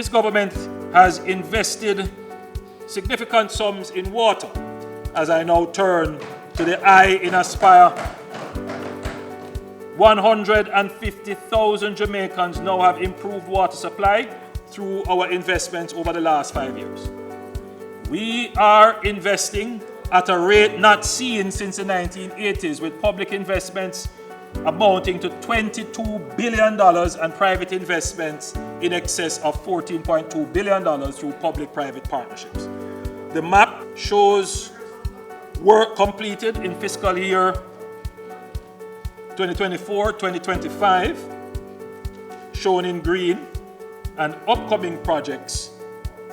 This government has invested significant sums in water. As I now turn to the eye in Aspire, 150,000 Jamaicans now have improved water supply through our investments over the last 5 years. We are investing at a rate not seen since the 1980s, with public investments amounting to $22 billion and private investments in excess of $14.2 billion through public-private partnerships. The map shows work completed in fiscal year 2024-2025, shown in green, and upcoming projects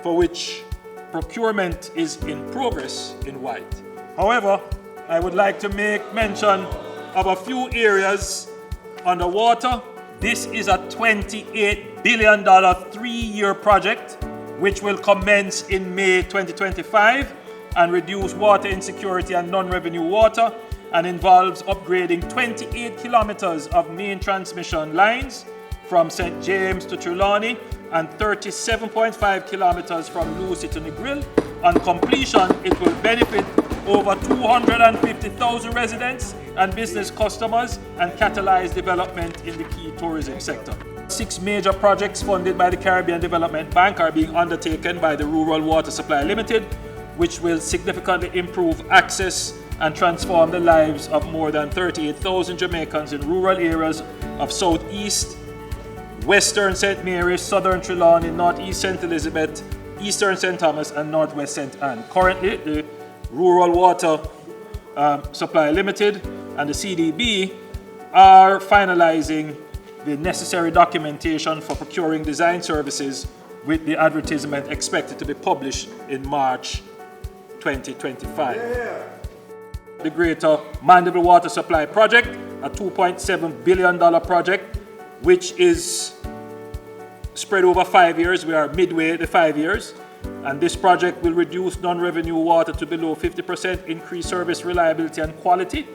for which procurement is in progress in white. However, I would like to make mention of a few areas underwater. This is a $28 billion 3-year project which will commence in May 2025 and reduce water insecurity and non-revenue water, and involves upgrading 28 kilometers of main transmission lines from St. James to Trelawney and 37.5 kilometers from Lucy to Negril. On completion, it will benefit over 250,000 residents and business customers and catalyze development in the key tourism sector. 6 major projects funded by the Caribbean Development Bank are being undertaken by the Rural Water Supply Limited, which will significantly improve access and transform the lives of more than 38,000 Jamaicans in rural areas of Southeast, Western St. Mary's, Southern Trelawney, Northeast St. Elizabeth, Eastern St. Thomas, and Northwest St. Anne. Currently, the Rural Water Supply Limited and the CDB are finalizing the necessary documentation for procuring design services, with the advertisement expected to be published in March 2025. The Greater Mandeville Water Supply Project, a $2.7 billion project, which is spread over 5 years. We are midway the 5 years. And this project will reduce non-revenue water to below 50%, increase service reliability and quality,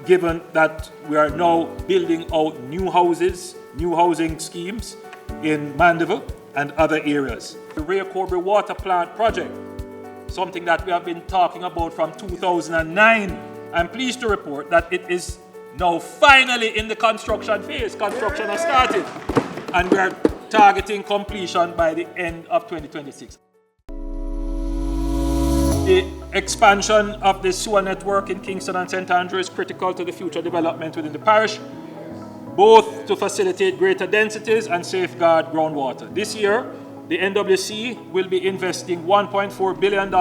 given that we are now building out new housing schemes in Mandeville and other areas. The Ray Cobre Water Plant Project, something that we have been talking about from 2009. I'm pleased to report that it is now finally in the construction phase. Construction has started, and we are targeting completion by the end of 2026. The expansion of the sewer network in Kingston and St. Andrew is critical to the future development within the parish, both to facilitate greater densities and safeguard groundwater. This year, the NWC will be investing $1.4 billion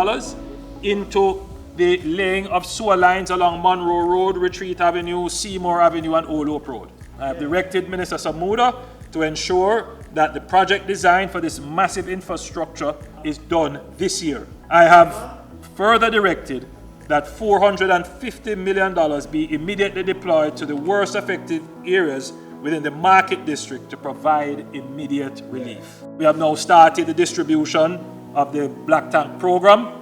into the laying of sewer lines along Monroe Road, Retreat Avenue, Seymour Avenue, and Old Hope Road. I have directed Minister Samuda to ensure that the project design for this massive infrastructure is done this year. I have further directed that $450 million be immediately deployed to the worst affected areas within the Market District to provide immediate relief. We have now started the distribution of the Black Tank program.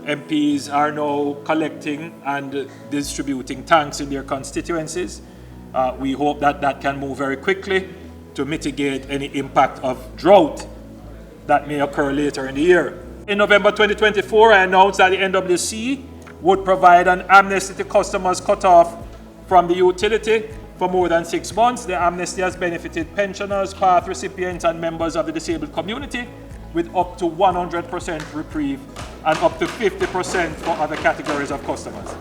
MPs are now collecting and distributing tanks in their constituencies. We hope that that can move very quickly to mitigate any impact of drought that may occur later in the year. In November 2024, I announced that the NWC would provide an amnesty to customers cut off from the utility for more than 6 months. The amnesty has benefited pensioners, PATH recipients, and members of the disabled community, with up to 100% reprieve and up to 50% for other categories of customers.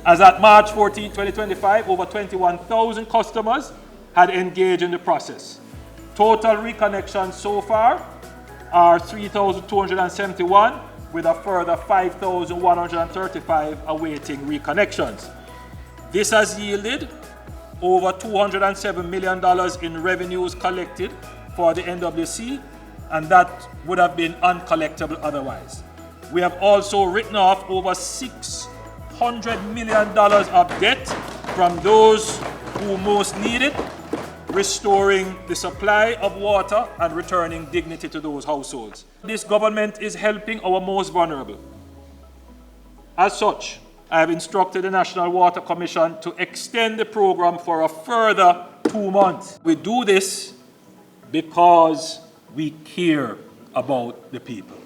As at March 14, 2025, over 21,000 customers had engaged in the process. Total reconnections so far are 3,271, with a further 5,135 awaiting reconnections. This has yielded over $207 million in revenues collected for the NWC, and that would have been uncollectible otherwise. We have also written off over $600 million of debt from those who most need it, restoring the supply of water and returning dignity to those households. This government is helping our most vulnerable. As such, I have instructed the National Water Commission to extend the program for a further 2 months. We do this because we care about the people.